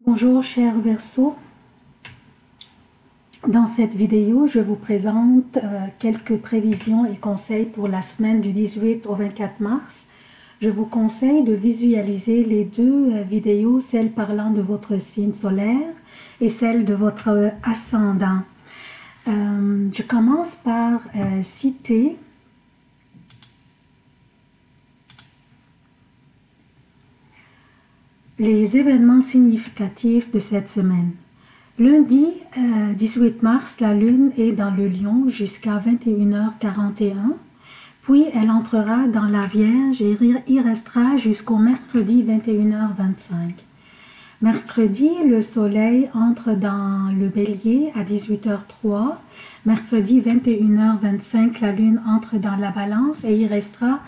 Bonjour chers Verseaux, dans cette vidéo je vous présente quelques prévisions et conseils pour la semaine du 18 au 24 mars. Je vous conseille de visualiser les deux vidéos, celle parlant de votre signe solaire et celle de votre ascendant. Je commence par citer les événements significatifs de cette semaine. Lundi 18 mars, la Lune est dans le Lion jusqu'à 21h41, puis elle entrera dans la Vierge et y restera jusqu'au mercredi 21h25. Mercredi, le Soleil entre dans le Bélier à 18h03. Mercredi 21h25, la Lune entre dans la Balance et y restera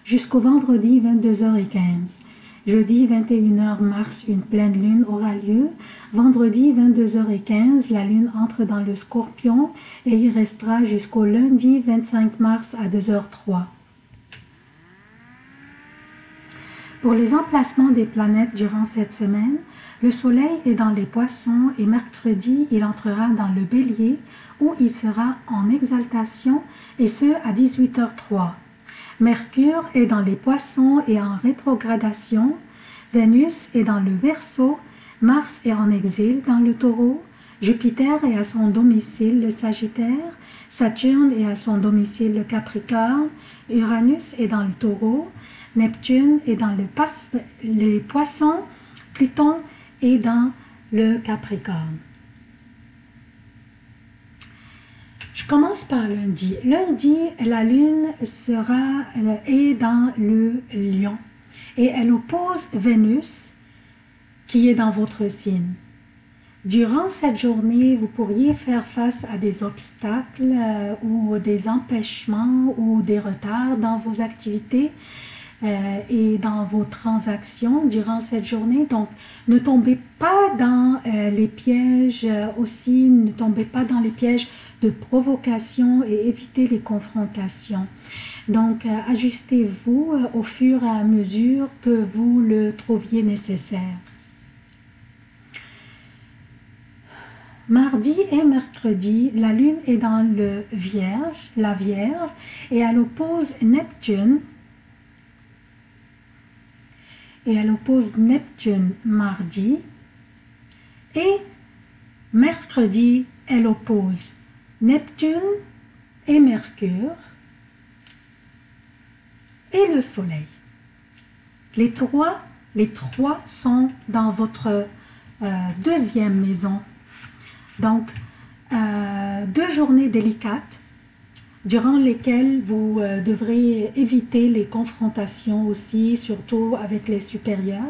jusqu'au vendredi 22h15. Jeudi 21h mars, une pleine lune aura lieu. Vendredi 22h15, la lune entre dans le Scorpion et y restera jusqu'au lundi 25 mars à 2h03. Pour les emplacements des planètes durant cette semaine, le Soleil est dans les Poissons et mercredi, il entrera dans le Bélier où il sera en exaltation et ce à 18h03. Mercure est dans les Poissons et en rétrogradation, Vénus est dans le Verseau, Mars est en exil dans le Taureau, Jupiter est à son domicile le Sagittaire, Saturne est à son domicile le Capricorne, Uranus est dans le Taureau, Neptune est dans les Poissons, Pluton est dans le Capricorne. Je commence par lundi. Lundi, la Lune est dans le Lion et elle oppose Vénus qui est dans votre signe. Durant cette journée, vous pourriez faire face à des obstacles ou des empêchements ou des retards dans vos activités et dans vos transactions durant cette journée. Donc, ne tombez pas dans les pièges aussi, ne tombez pas dans les pièges de provocation et évitez les confrontations. Donc, ajustez-vous au fur et à mesure que vous le trouviez nécessaire. Mardi et mercredi, la Lune est dans la Vierge, et elle oppose Neptune. Et elle oppose Neptune mardi. Et mercredi, elle oppose Neptune et Mercure et le Soleil. Les trois sont dans votre deuxième maison. Donc, 2 journées délicates durant lesquelles vous devrez éviter les confrontations aussi, surtout avec les supérieurs.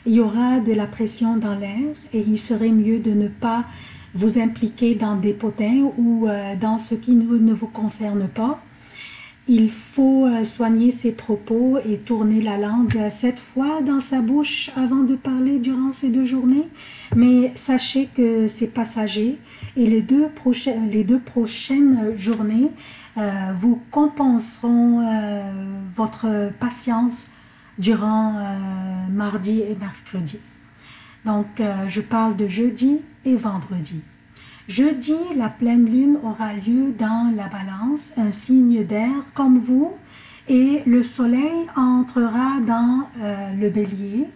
Il y aura de la pression dans l'air et il serait mieux de ne pas vous impliquer dans des potins ou dans ce qui ne vous concerne pas. Il faut soigner ses propos et tourner la langue 7 fois dans sa bouche avant de parler durant ces 2 journées. Mais sachez que c'est passager et les deux prochaines journées vous compenseront votre patience durant mardi et mercredi. Donc, je parle de jeudi et vendredi. Jeudi, la pleine lune aura lieu dans la Balance, un signe d'air comme vous, et le Soleil entrera dans le Bélier,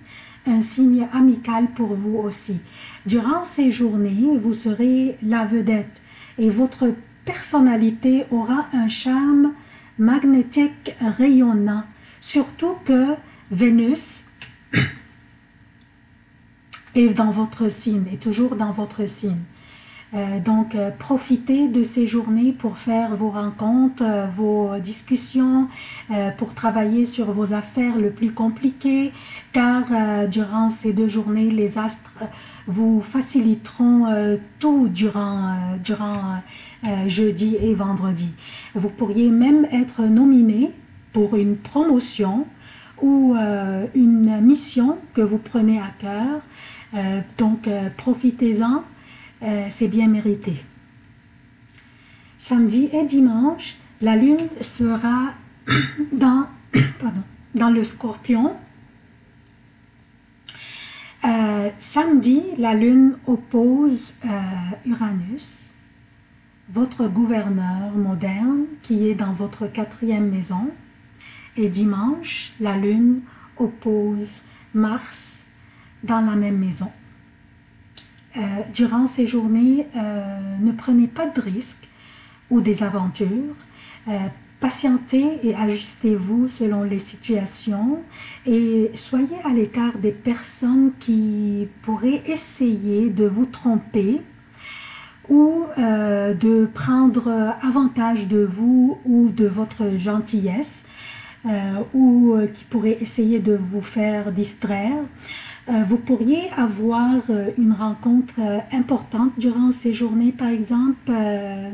un signe amical pour vous aussi. Durant ces journées, vous serez la vedette et votre personnalité aura un charme magnétique rayonnant, surtout que Vénus est dans votre signe, est toujours dans votre signe. Donc, profitez de ces journées pour faire vos rencontres, vos discussions, pour travailler sur vos affaires le plus compliquées, car durant ces 2 journées, les astres vous faciliteront tout durant jeudi et vendredi. Vous pourriez même être nominé pour une promotion ou une mission que vous prenez à cœur. Donc, profitez-en. C'est bien mérité. Samedi et dimanche, la Lune sera dans le Scorpion Samedi, la Lune oppose Uranus, votre gouverneur moderne qui est dans votre 4e maison. Et dimanche, la Lune oppose Mars dans la même maison. Durant ces journées, ne prenez pas de risques ou des aventures. Patientez et ajustez-vous selon les situations et soyez à l'écart des personnes qui pourraient essayer de vous tromper ou de prendre avantage de vous ou de votre gentillesse ou qui pourraient essayer de vous faire distraire. Vous pourriez avoir une rencontre importante durant ces journées, par exemple,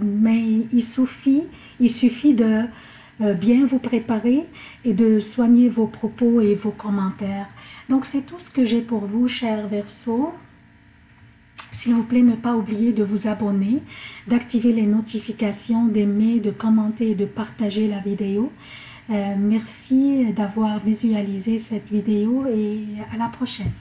mais il suffit de bien vous préparer et de soigner vos propos et vos commentaires. Donc, c'est tout ce que j'ai pour vous, chers Verseaux. S'il vous plaît, ne pas oublier de vous abonner, d'activer les notifications, d'aimer, de commenter et de partager la vidéo. Merci d'avoir visualisé cette vidéo et à la prochaine.